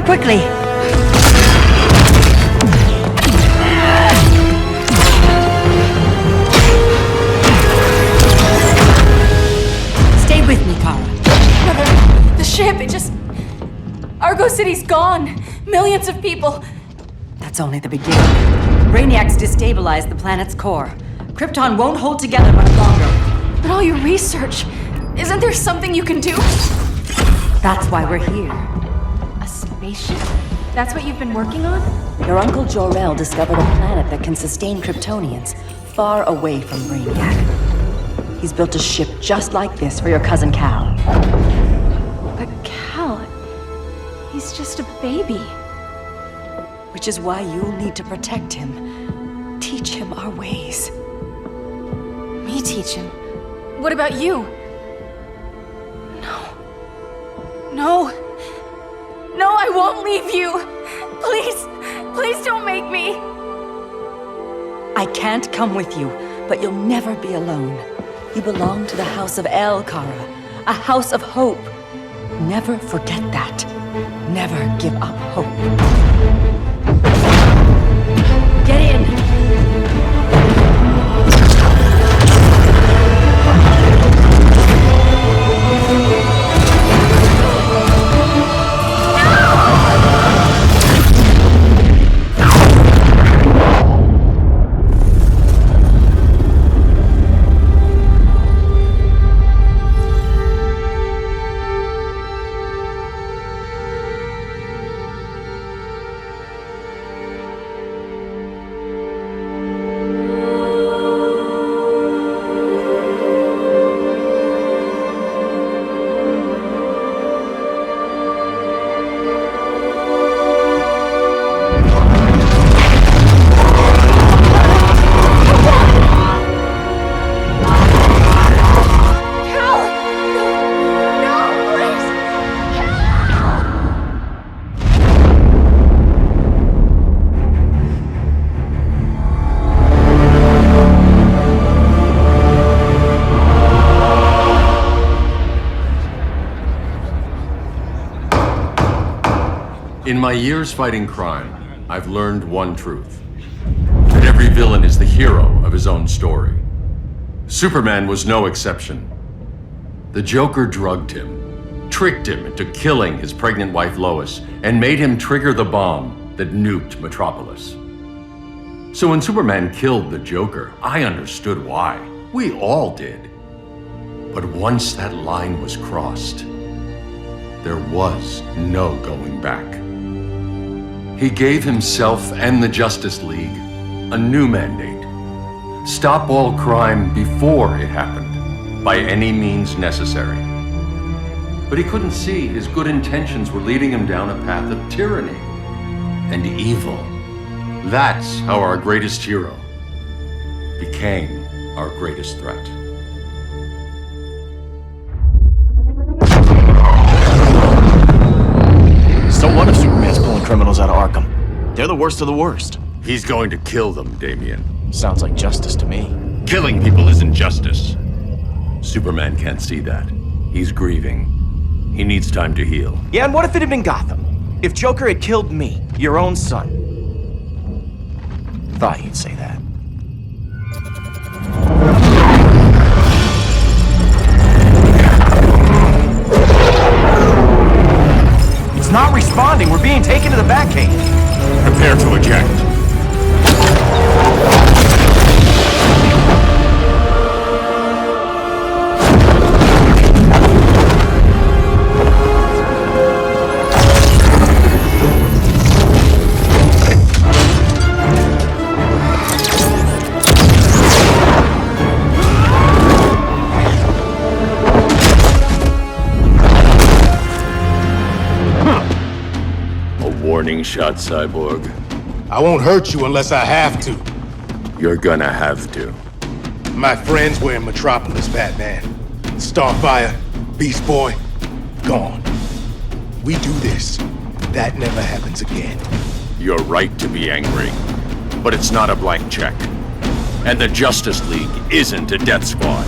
Quickly! Stay with me, Kara. Mother, the ship, it just... Argo City's gone. Millions of people. That's only the beginning. Brainiacs destabilized the planet's core. Krypton won't hold together much longer. But all your research, isn't there something you can do? That's why we're here. A spaceship? That's what you've been working on? Your uncle Jor-El discovered a planet that can sustain Kryptonians, far away from Brainiac. He's built a ship just like this for your cousin Cal. But Cal... he's just a baby. Which is why you'll need to protect him. Teach him our ways. Me teach him? What about you? No. No. No, I won't leave you! Please, please don't make me! I can't come with you, but you'll never be alone. You belong to the House of El, Kara. A house of hope. Never forget that. Never give up hope. Get in! In my years fighting crime, I've learned one truth. That every villain is the hero of his own story. Superman was no exception. The Joker drugged him, tricked him into killing his pregnant wife Lois, and made him trigger the bomb that nuked Metropolis. So when Superman killed the Joker, I understood why. We all did. But once that line was crossed, there was no going back. He gave himself and the Justice League a new mandate. Stop all crime before it happened, by any means necessary. But he couldn't see his good intentions were leading him down a path of tyranny and evil. That's how our greatest hero became our greatest threat. So what if Superman's pulling criminals out of Arkham? They're the worst of the worst. He's going to kill them, Damian. Sounds like justice to me. Killing people isn't justice. Superman can't see that. He's grieving. He needs time to heal. Yeah, and what if it had been Gotham? If Joker had killed me, your own son? Thought you'd say that. It's not responding. We're being taken to the Batcave. Prepare to eject. Warning shot, Cyborg. I won't hurt you unless I have to. You're gonna have to. My friends were in Metropolis, Batman. Starfire, Beast Boy, gone. We do this. That never happens again. You're right to be angry, but it's not a blank check. And the Justice League isn't a death squad.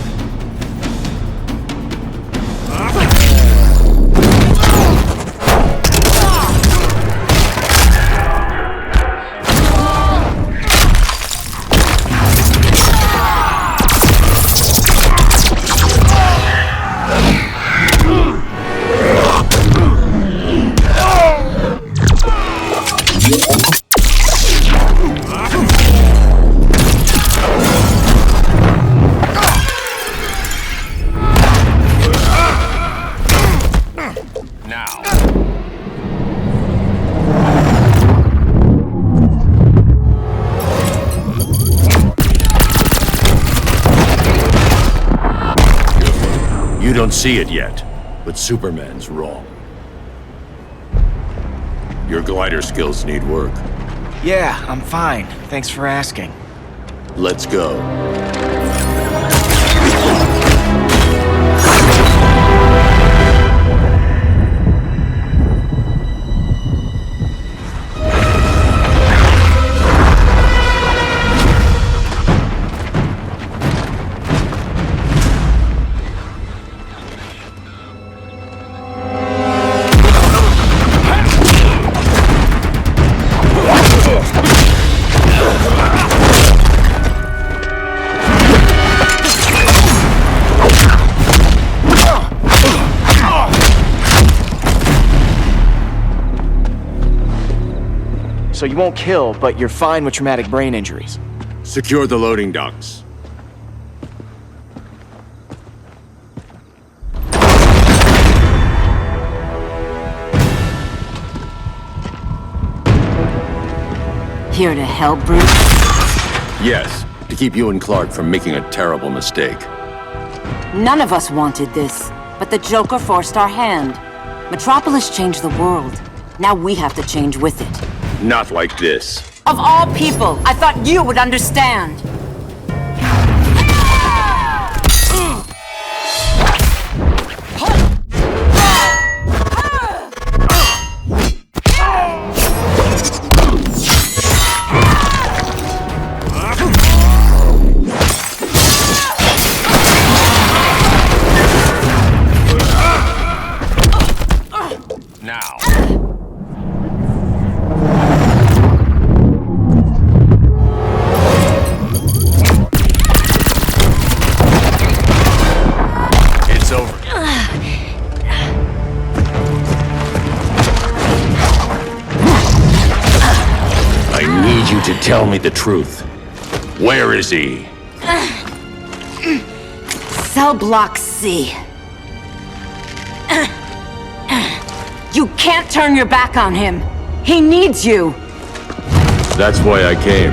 don't see it yet, but Superman's wrong. Your glider skills need work. Yeah, I'm fine. Thanks for asking. Let's go. So you won't kill, but you're fine with traumatic brain injuries. Secure the loading docks. Here to help, Bruce? Yes, to keep you and Clark from making a terrible mistake. None of us wanted this, but the Joker forced our hand. Metropolis changed the world. Now we have to change with it. Not like this. Of all people, I thought you would understand. Now. It's over. I need you to tell me the truth. Where is he? Cell Block C. You can't turn your back on him. He needs you. That's why I came.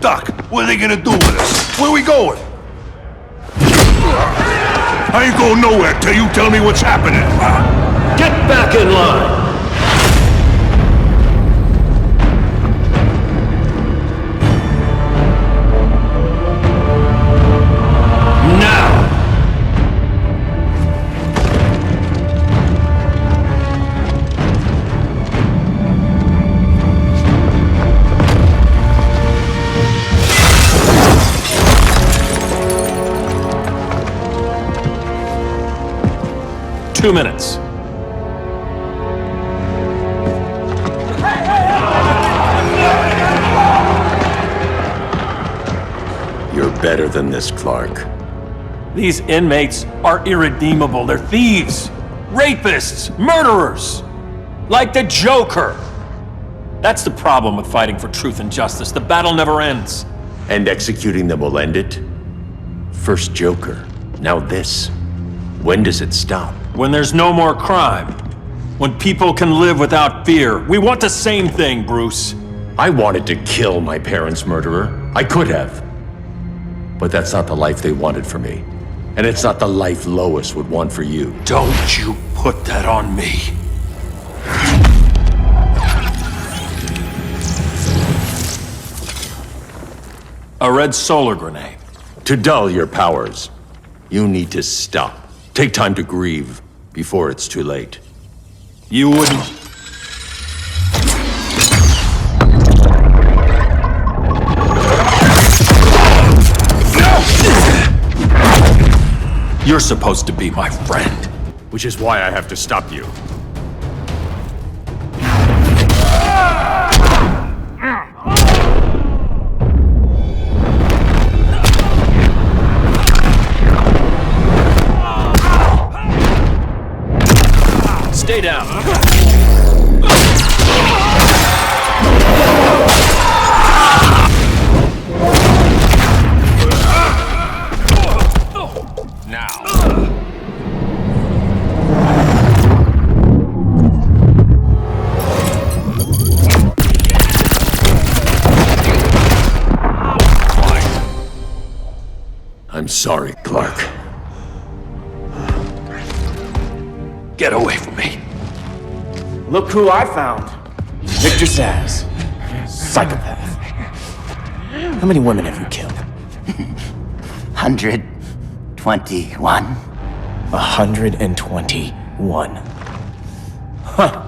Doc, what are they gonna do with us? Where we going? I ain't going nowhere till you tell me what's happening. Get back in line! Now! Two minutes. You're better than this, Clark. These inmates are irredeemable. They're thieves, rapists, murderers. Like the Joker. That's the problem with fighting for truth and justice. The battle never ends. And executing them will end it? First Joker, now this. When does it stop? When there's no more crime. When people can live without fear. We want the same thing, Bruce. I wanted to kill my parents' murderer. I could have. But that's not the life they wanted for me. And it's not the life Lois would want for you. Don't you put that on me. A red solar grenade. To dull your powers, you need to stop. Take time to grieve before it's too late. You wouldn't... You're supposed to be my friend. Which is why I have to stop you. Stay down. I'm sorry, Clark. Get away from me. Look who I found. Victor Zsasz. Psychopath. How many women have you killed? 121. 121. Huh.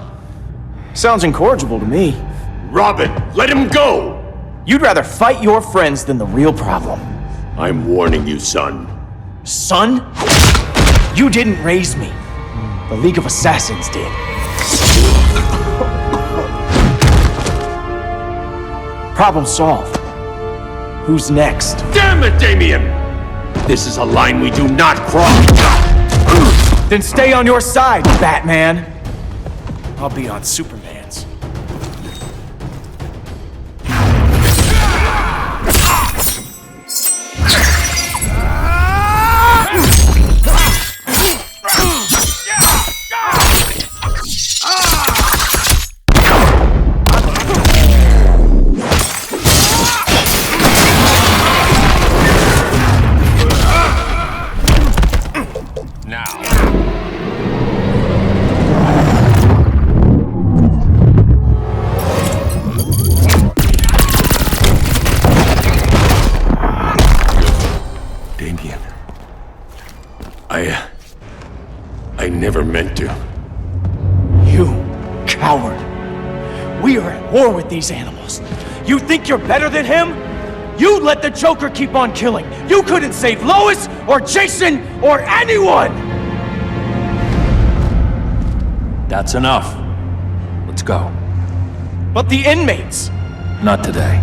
Sounds incorrigible to me. Robin, let him go! You'd rather fight your friends than the real problem. I'm warning you, son. Son? You didn't raise me. The League of Assassins did. Problem solved. Who's next? Damn it, Damien! This is a line we do not cross! Then stay on your side, Batman. I'll be on Superman's. I never meant to. You coward. We are at war with these animals. You think you're better than him? You let the Joker keep on killing. You couldn't save Lois or Jason or anyone! That's enough. Let's go. But the inmates! Not today.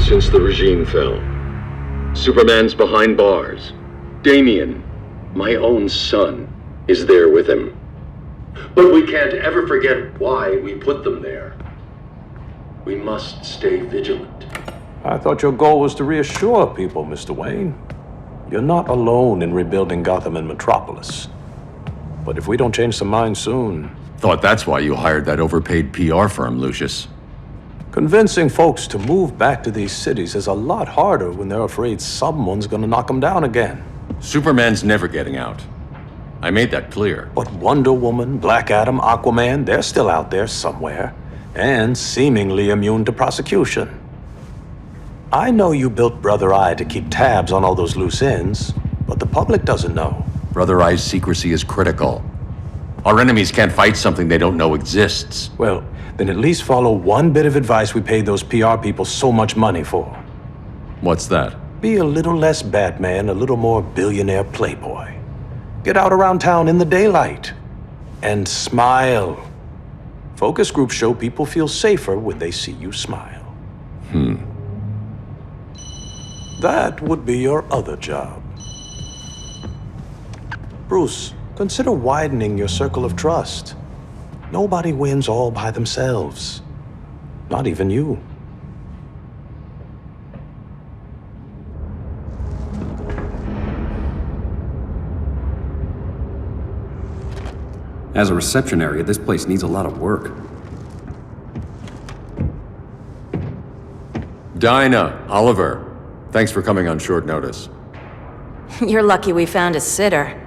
Since the regime fell. Superman's behind bars. Damien, my own son, is there with him. But we can't ever forget why we put them there. We must stay vigilant. I thought your goal was to reassure people, Mr. Wayne. You're not alone in rebuilding Gotham and Metropolis. But if we don't change some minds soon... Thought that's why you hired that overpaid PR firm, Lucius. Convincing folks to move back to these cities is a lot harder when they're afraid someone's gonna knock them down again. Superman's never getting out. I made that clear. But Wonder Woman, Black Adam, Aquaman, they're still out there somewhere, and seemingly immune to prosecution. I know you built Brother Eye to keep tabs on all those loose ends, but the public doesn't know. Brother Eye's secrecy is critical. Our enemies can't fight something they don't know exists. Well, then at least follow one bit of advice we paid those PR people so much money for. What's that? Be a little less Batman, a little more billionaire playboy. Get out around town in the daylight. And smile. Focus groups show people feel safer when they see you smile. That would be your other job. Bruce, consider widening your circle of trust. Nobody wins all by themselves. Not even you. As a reception area, this place needs a lot of work. Dinah, Oliver, thanks for coming on short notice. You're lucky we found a sitter.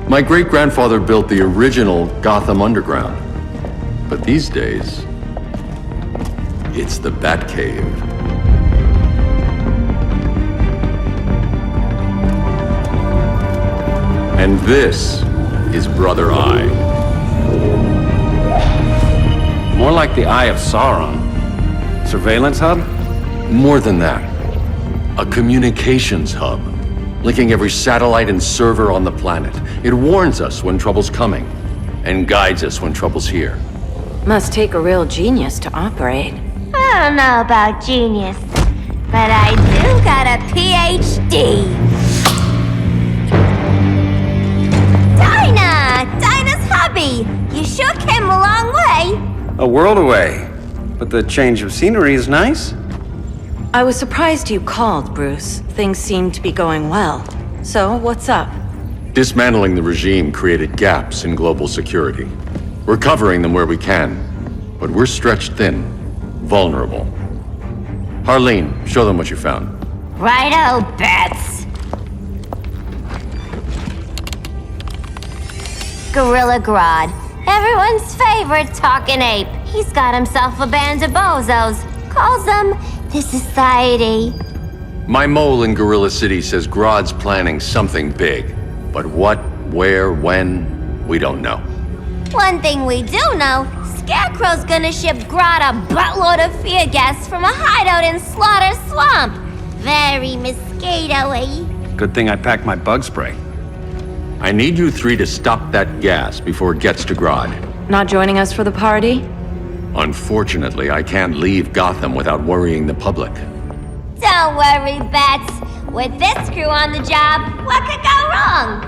My great-grandfather built the original Gotham Underground. But these days, it's the Batcave. And this is Brother Eye. More like the Eye of Sauron. Surveillance hub? More than that, a communications hub. linking every satellite and server on the planet. It warns us when trouble's coming, and guides us when trouble's here. Must take a real genius to operate. I don't know about genius, but I do got a PhD. Dinah's hubby. You sure came a long way. A world away. But the change of scenery is nice. I was surprised you called, Bruce. Things seem to be going well. So, what's up? Dismantling the regime created gaps in global security. We're covering them where we can, but we're stretched thin, vulnerable. Harleen, show them what you found. Righto, Bets. Gorilla Grodd. Everyone's favorite talking ape. He's got himself a band of bozos. Calls them the Society. My mole in Gorilla City says Grodd's planning something big. But what, where, when, we don't know. One thing we do know, Scarecrow's gonna ship Grodd a buttload of fear gas from a hideout in Slaughter Swamp. Very mosquito-y. Good thing I packed my bug spray. I need you three to stop that gas before it gets to Grodd. Not joining us for the party? Unfortunately, I can't leave Gotham without worrying the public. Don't worry, Bets. With this crew on the job, what could go wrong?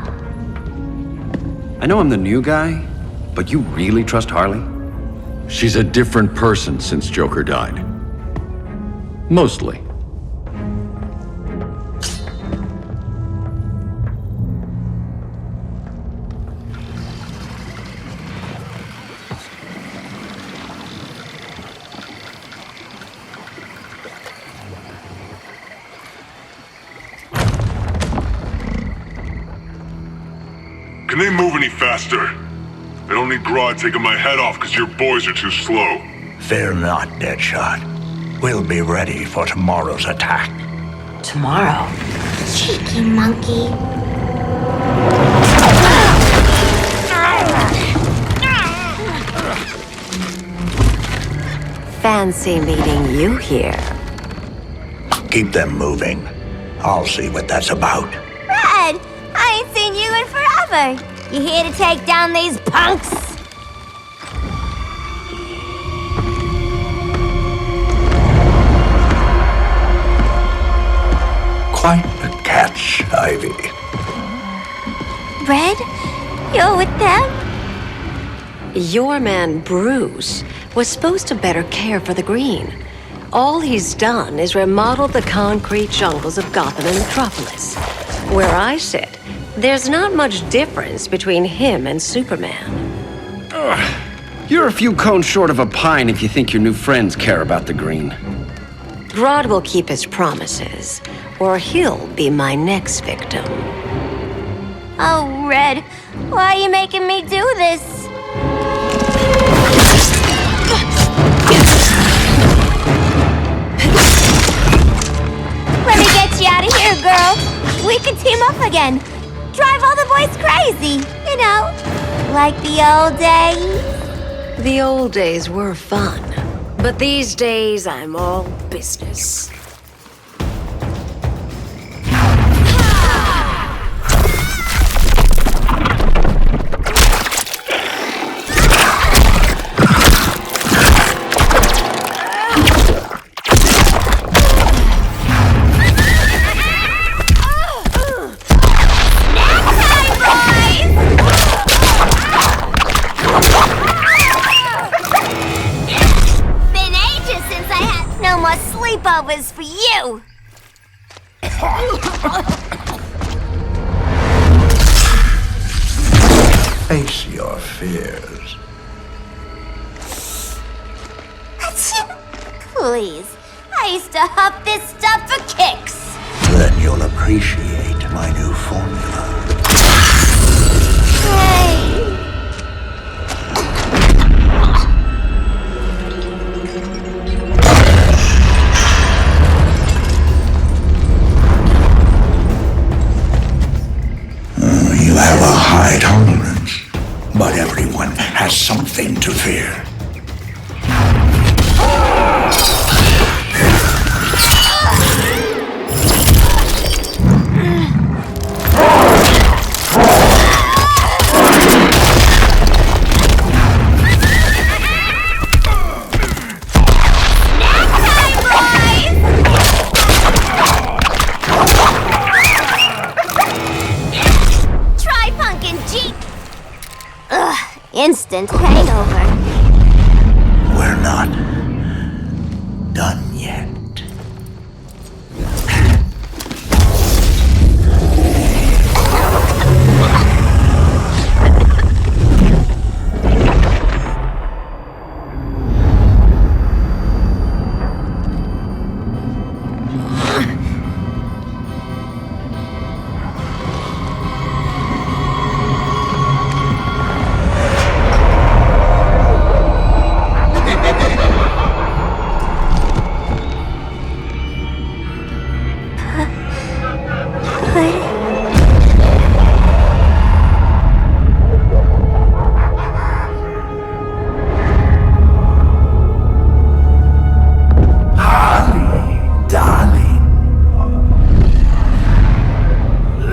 I know I'm the new guy, but you really trust Harley? She's a different person since Joker died. Mostly. Can they move any faster? I don't need Grodd taking my head off because your boys are too slow. Fear not, Deadshot. We'll be ready for tomorrow's attack. Tomorrow? Cheeky monkey. Fancy meeting you here. Keep them moving. I'll see what that's about. Red, I ain't seen you in forever. You here to take down these punks? Quite the catch, Ivy. Red, you're with them? Your man, Bruce, was supposed to better care for the Green. All he's done is remodel the concrete jungles of Gotham and Metropolis. Where I sit, there's not much difference between him and Superman. You're a few cones short of a pine if you think your new friends care about the Green. Grodd will keep his promises, or he'll be my next victim. Oh, Red, why are you making me do this? Let me get you out of here, girl. We can team up again. Drive all the boys crazy, you know, like the old days. The old days were fun, but these days I'm all business. Sleepovers for you! Face your fears. Please, I used to huff this stuff for kicks. Then you'll appreciate my new formula. Hey. You have a high tolerance, but everyone has something to fear. Gee! Ugh, instant hangover. We're not done yet.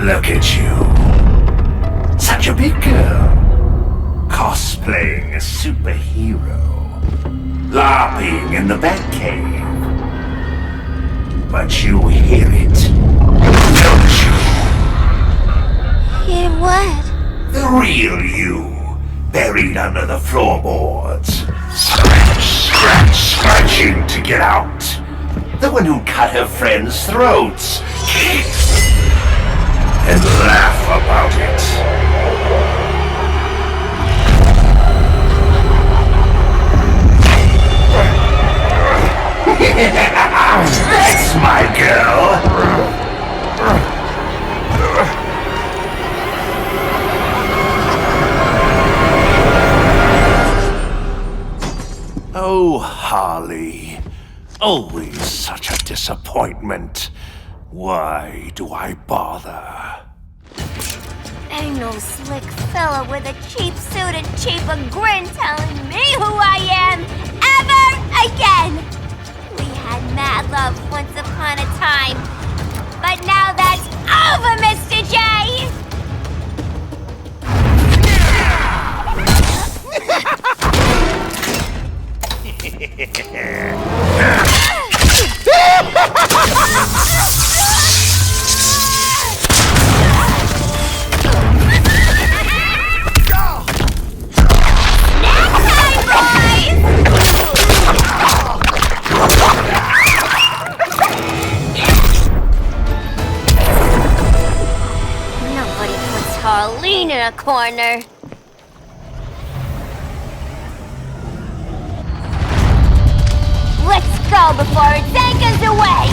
Look at you. Such a big girl. Cosplaying a superhero. LARPing in the Batcave. But you hear it, don't you? Hear what? The real you, buried under the floorboards. Scratching to get out. The one who cut her friends' throats. And laugh about it. That's my girl. Oh, Harley. Always such a disappointment. Why do I bother? Ain't no slick fella with a cheap suit and cheaper grin telling me who I am ever again! We had mad love once upon a time, but now that's over, Mr. J! Nobody puts Harleen in a corner. Let's go before it takes us away!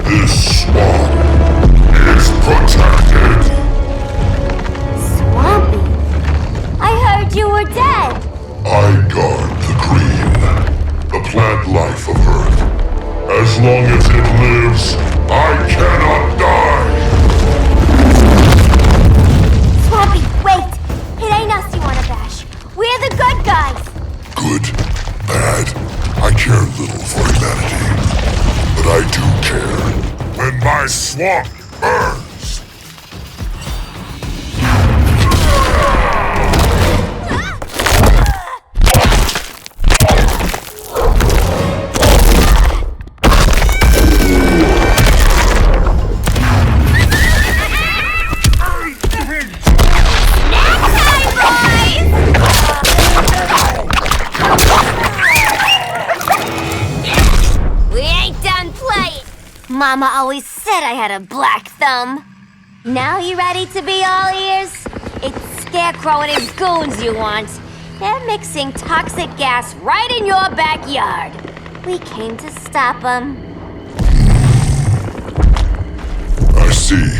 This swamp is protected. Swampy? I heard you were dead. I guard the green, the plant life of Earth. As long as it lives, I cannot die. Swampy, wait! It ain't us you wanna bash. We're the good guys. Good, bad, I care little for humanity. But I do care when my swamp burns. We ain't done playing. Mama always said I had a black thumb. Now you ready to be all ears? It's Scarecrow and his goons you want. They're mixing toxic gas right in your backyard. We came to stop them. I see.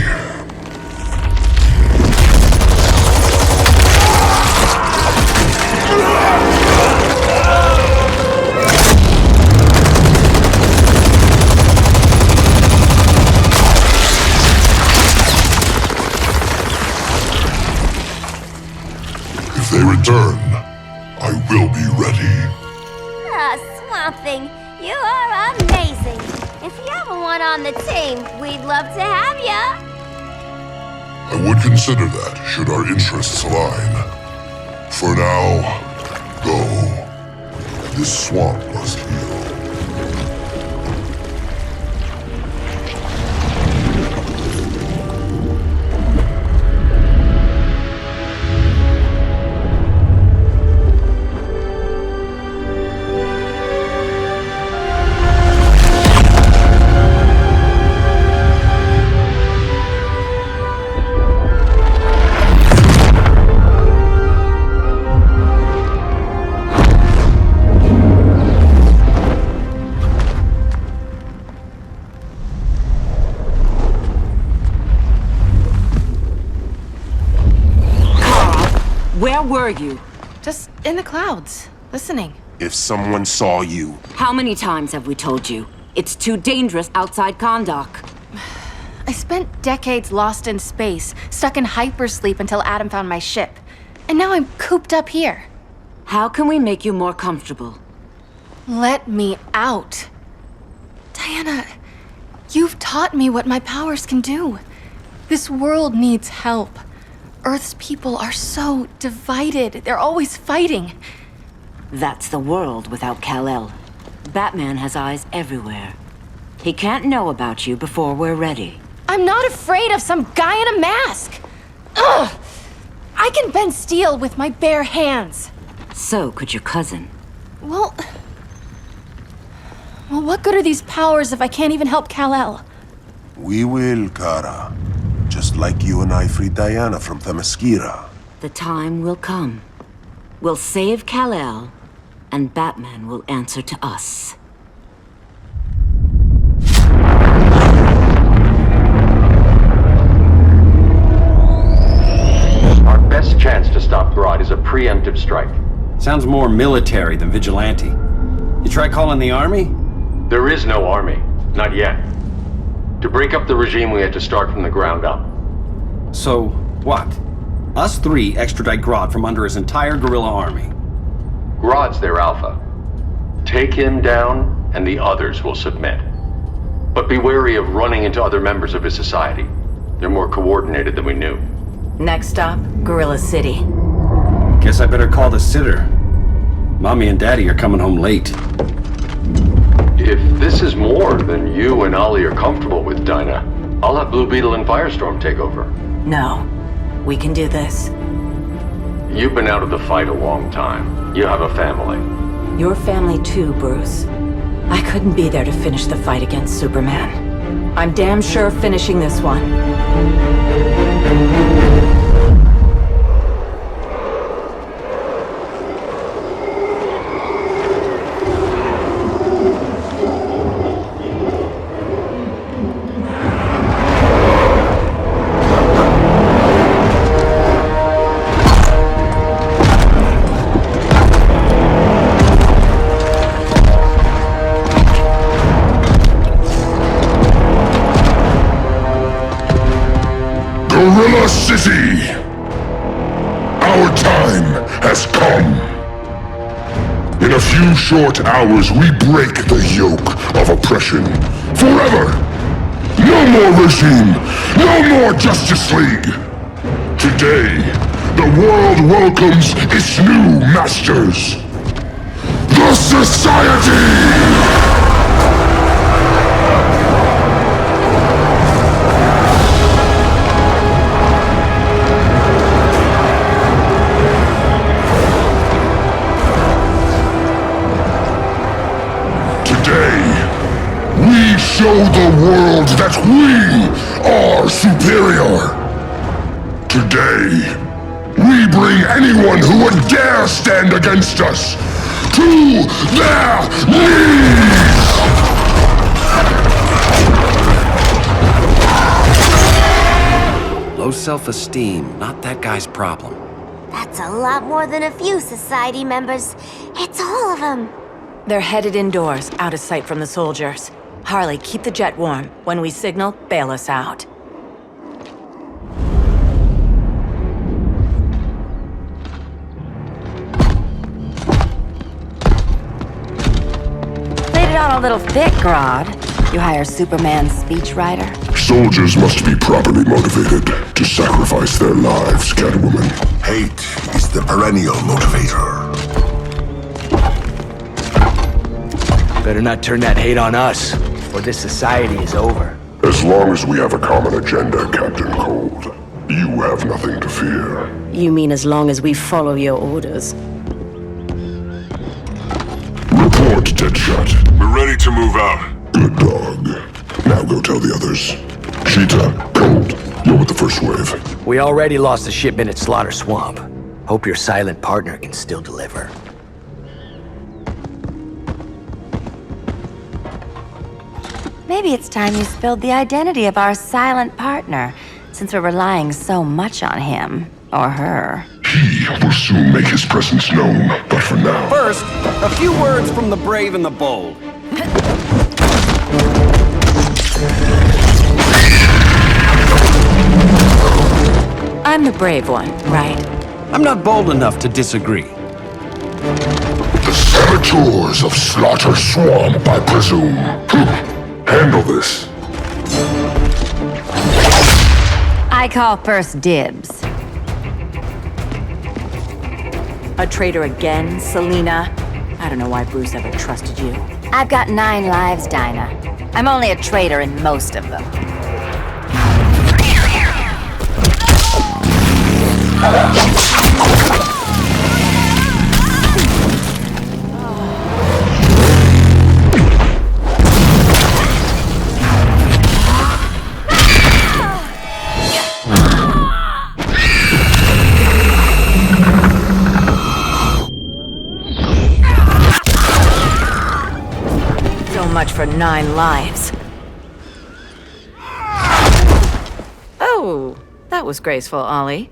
If they return, I will be ready. Swamp Thing. You are amazing. If you ever want on the team, we'd love to have ya. I would consider that, should our interests align. For now, go. This swamp must heal. Where were you? Just in the clouds, listening. If someone saw you... How many times have we told you? It's too dangerous outside Kondak. I spent decades lost in space, stuck in hypersleep until Adam found my ship. And now I'm cooped up here. How can we make you more comfortable? Let me out. Diana, you've taught me what my powers can do. This world needs help. Earth's people are so divided. They're always fighting. That's the world without Kal-El. Batman has eyes everywhere. He can't know about you before we're ready. I'm not afraid of some guy in a mask. Ugh! I can bend steel with my bare hands. So could your cousin. Well, what good are these powers if I can't even help Kal-El? We will, Kara. Just like you and I freed Diana from Themyscira. The time will come. We'll save Kal-El, and Batman will answer to us. Our best chance to stop Grodd is a preemptive strike. Sounds more military than vigilante. You try calling the army? There is no army. Not yet. To break up the regime, we had to start from the ground up. So, what? Us three extradite Grodd from under his entire guerrilla army. Grodd's their alpha. Take him down, and the others will submit. But be wary of running into other members of his society. They're more coordinated than we knew. Next stop, Gorilla City. Guess I better call the sitter. Mommy and Daddy are coming home late. If this is more than you and Ollie are comfortable with, Dinah, I'll have Blue Beetle and Firestorm take over. No. We can do this. You've been out of the fight a long time. You have a family. Your family too, Bruce. I couldn't be there to finish the fight against Superman. I'm damn sure finishing this one. Gorilla City! Our time has come. In a few short hours, we break the yoke of oppression. Forever! No more regime! No more Justice League! Today, the world welcomes its new masters. The Society! Show the world that we are superior. Today, we bring anyone who would dare stand against us to their knees! Low self-esteem, not that guy's problem. That's a lot more than a few society members. It's all of them. They're headed indoors, out of sight from the soldiers. Harley, keep the jet warm. When we signal, bail us out. it on a little thick, Grodd. You hire Superman's speechwriter? Soldiers must be properly motivated to sacrifice their lives, Catwoman. Hate is the perennial motivator. Better not turn that hate on us, or this society is over. As long as we have a common agenda, Captain Cold, you have nothing to fear. You mean as long as we follow your orders? Report, Deadshot. We're ready to move out. Good dog. Now go tell the others. Cheetah, Cold, you're with the first wave. We already lost a shipment at Slaughter Swamp. Hope your silent partner can still deliver. Maybe it's time you spilled the identity of our silent partner, since we're relying so much on him. Or her. He will soon make his presence known, but for now... First, a few words from the brave and the bold. I'm the brave one, right? I'm not bold enough to disagree. The saboteurs of Slaughter Swamp, I presume. Handle this. I call first dibs. A traitor again, Selina? I don't know why Bruce ever trusted you. I've got 9 lives, Dinah. I'm only a traitor in most of them. Much for 9 lives. Oh, that was graceful, Ollie.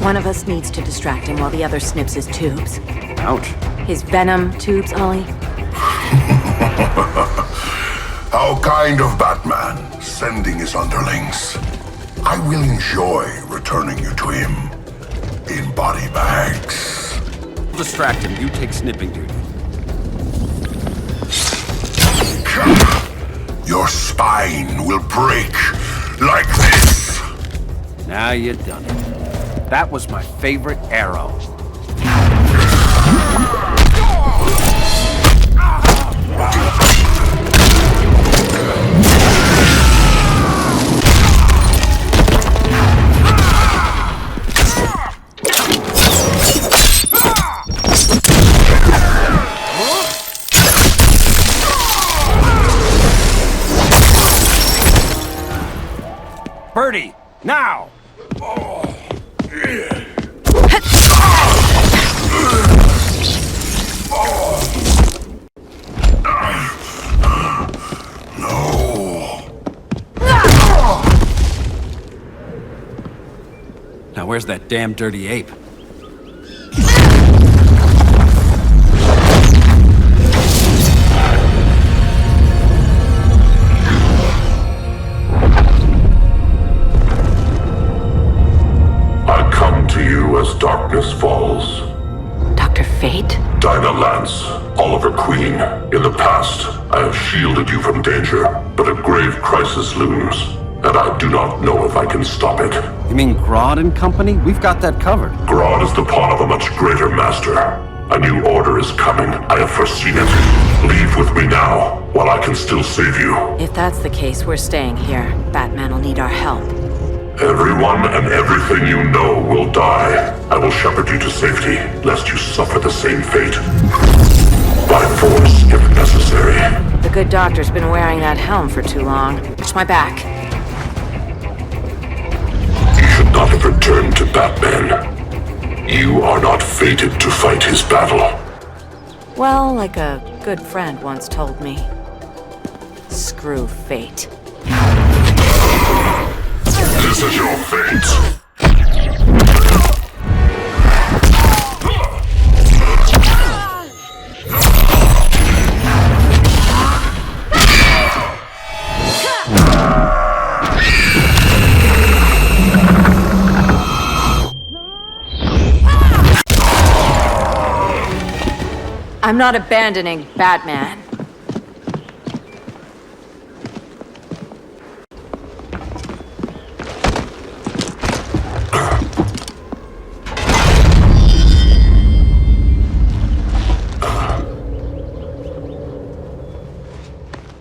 One of us needs to distract him while the other snips his tubes. Ouch. His venom tubes, Ollie. How kind of Batman, sending his underlings. I will enjoy returning you to him in body bags. Distract him. You take snipping duty. Your spine will break like this. Now you done it. That was my favorite arrow. Birdie, now! Now where's that damn dirty ape? I come to you as darkness falls. Dr. Fate? Dinah Lance, Oliver Queen. In the past, I have shielded you from danger, but a grave crisis looms, and I do not know if I can stop it. You mean Grodd and company? We've got that covered. Grodd is the pawn of a much greater master. A new order is coming. I have foreseen it. Leave with me now, while I can still save you. If that's the case, we're staying here. Batman will need our help. Everyone and everything you know will die. I will shepherd you to safety, lest you suffer the same fate. By force, if necessary. The good doctor's been wearing that helm for too long. Watch my back. You should not have returned to Batman. You are not fated to fight his battle. Well, like a good friend once told me. Screw fate. This is your fate. I'm not abandoning Batman.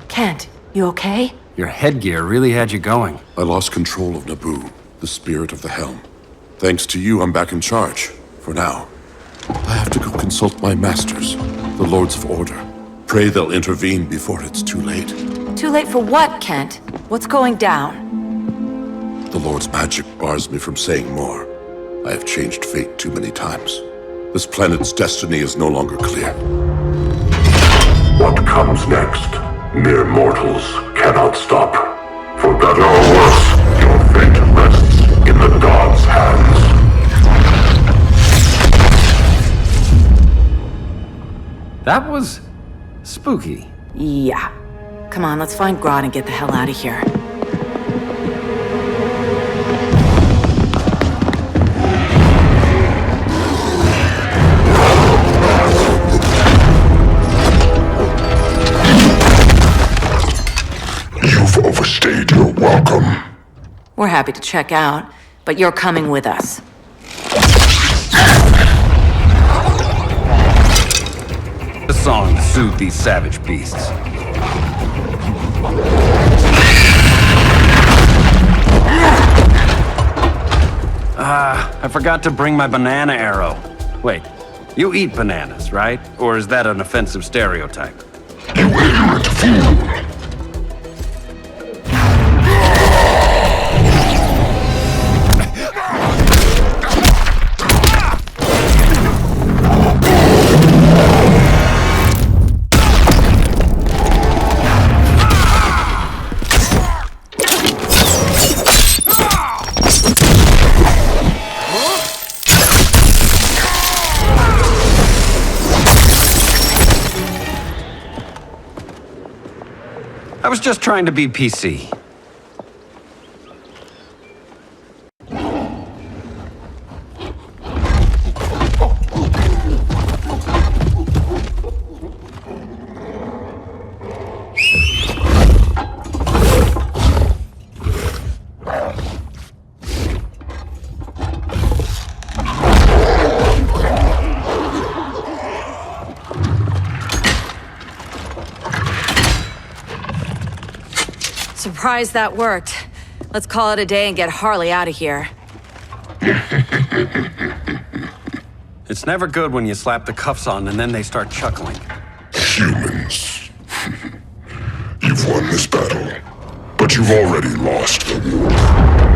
Kent, you okay? Your headgear really had you going. I lost control of Naboo, the spirit of the helm. Thanks to you, I'm back in charge. For now. I have to go consult my masters, the Lords of Order. Pray they'll intervene before it's too late. Too late for what, Kent? What's going down? The Lord's magic bars me from saying more. I have changed fate too many times. This planet's destiny is no longer clear. What comes next? Mere mortals cannot stop. For better or worse, your fate rests in the gods' hands. That was spooky. Yeah. Come on, let's find Grodd and get the hell out of here. You've overstayed your welcome. We're happy to check out, but you're coming with us. The song soothed these savage beasts. I forgot to bring my banana arrow. Wait, you eat bananas, right? Or is that an offensive stereotype? You ignorant fool! I was just trying to be PC. Surprised that worked. Let's call it a day and get Harley out of here. It's never good when you slap the cuffs on and then they start chuckling. Humans. You've won this battle, but you've already lost the war.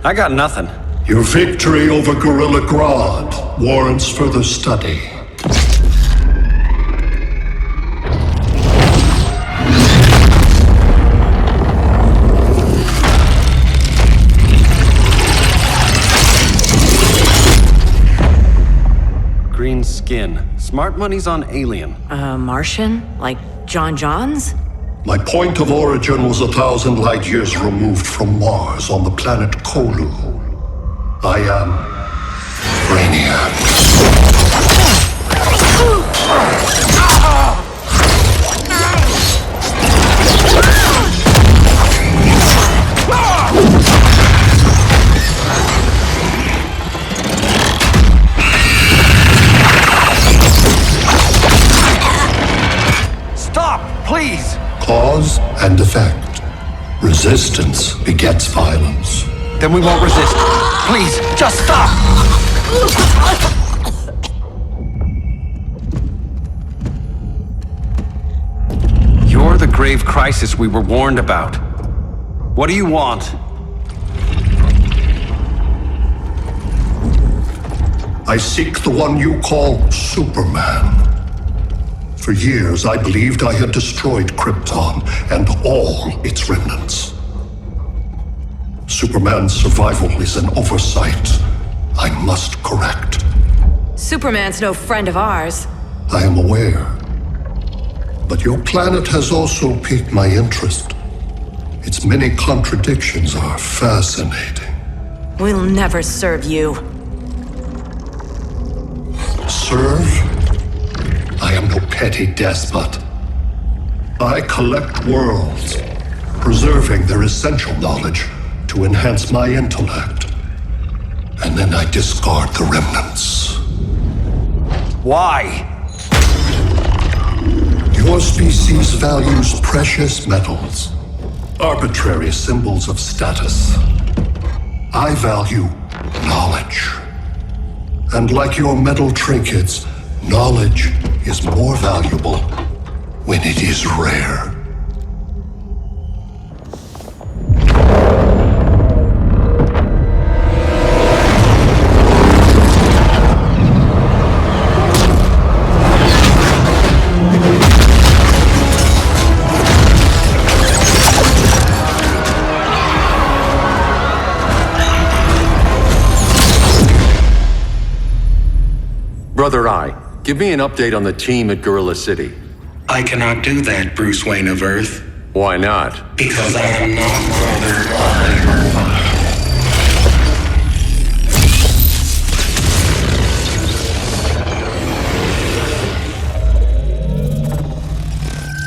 I got nothing. Your victory over Gorilla Grodd warrants further study. Green skin. Smart money's on alien. Martian? Like John Johns? My point of origin was 1,000 light years removed from Mars on the planet Kolu. I am Brainiac. Stop, please! Cause and effect. Resistance begets violence. Then we won't resist. Please, just stop! You're the grave crisis we were warned about. What do you want? I seek the one you call Superman. For years, I believed I had destroyed Krypton and all its remnants. Superman's survival is an oversight I must correct. Superman's no friend of ours. I am aware. But your planet has also piqued my interest. Its many contradictions are fascinating. We'll never serve you. Serve? I am no petty despot. I collect worlds, preserving their essential knowledge to enhance my intellect. And then I discard the remnants. Why? Your species values precious metals, arbitrary symbols of status. I value knowledge. And like your metal trinkets, knowledge is more valuable when it is rare. Brother Eye, give me an update on the team at Gorilla City. I cannot do that, Bruce Wayne of Earth. Why not? Because I am not Brother Eye.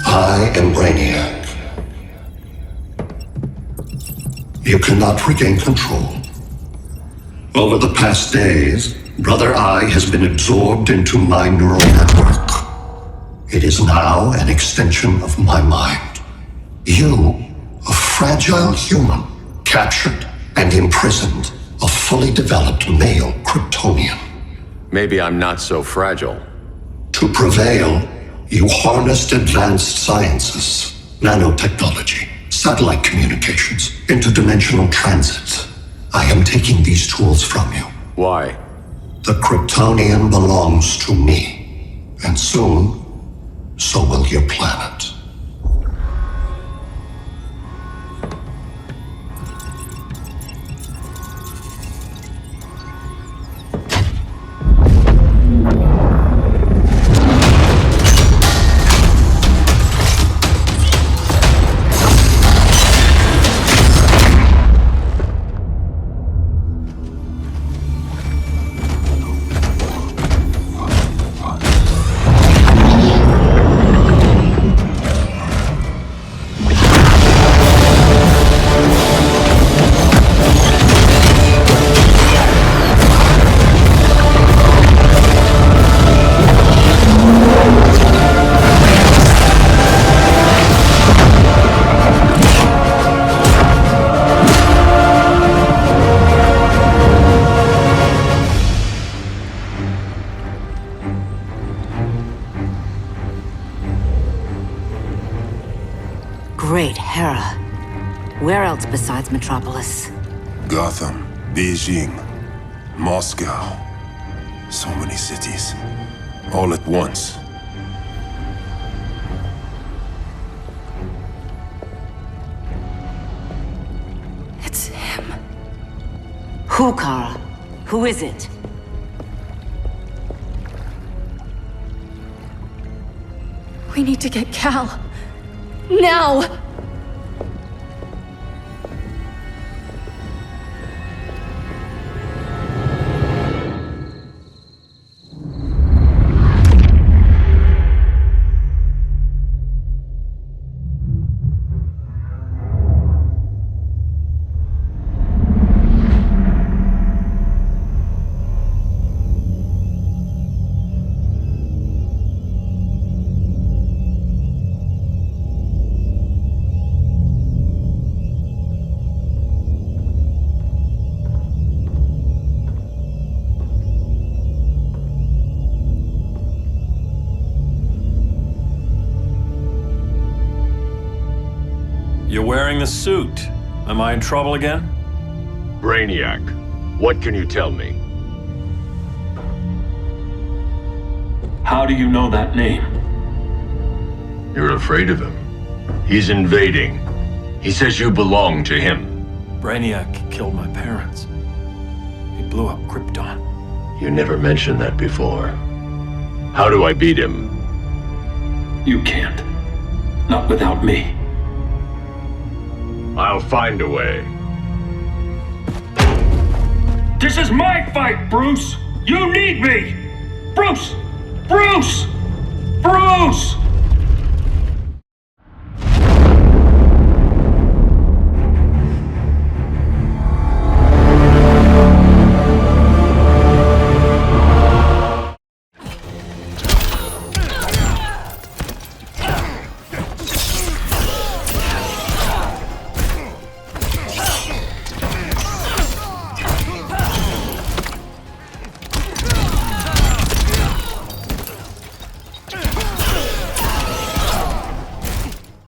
I am Brainiac. You cannot regain control. Over the past days, Brother Eye has been absorbed into my neural network. It is now an extension of my mind. You, a fragile human, captured and imprisoned a fully developed male Kryptonian. Maybe I'm not so fragile. To prevail, you harnessed advanced sciences, nanotechnology, satellite communications, interdimensional transit. I am taking these tools from you. Why? The Kryptonian belongs to me, and soon, so will your planet. Great Hera. Where else besides Metropolis? Gotham, Beijing, Moscow. So many cities. All at once. It's him. Who, Kara? Who is it? We need to get Cal. Now! You're wearing the suit. Am I in trouble again? Brainiac, what can you tell me? How do you know that name? You're afraid of him. He's invading. He says you belong to him. Brainiac killed my parents. He blew up Krypton. You never mentioned that before. How do I beat him? You can't. Not without me. I'll find a way. This is my fight, Bruce! You need me! Bruce! Bruce! Bruce!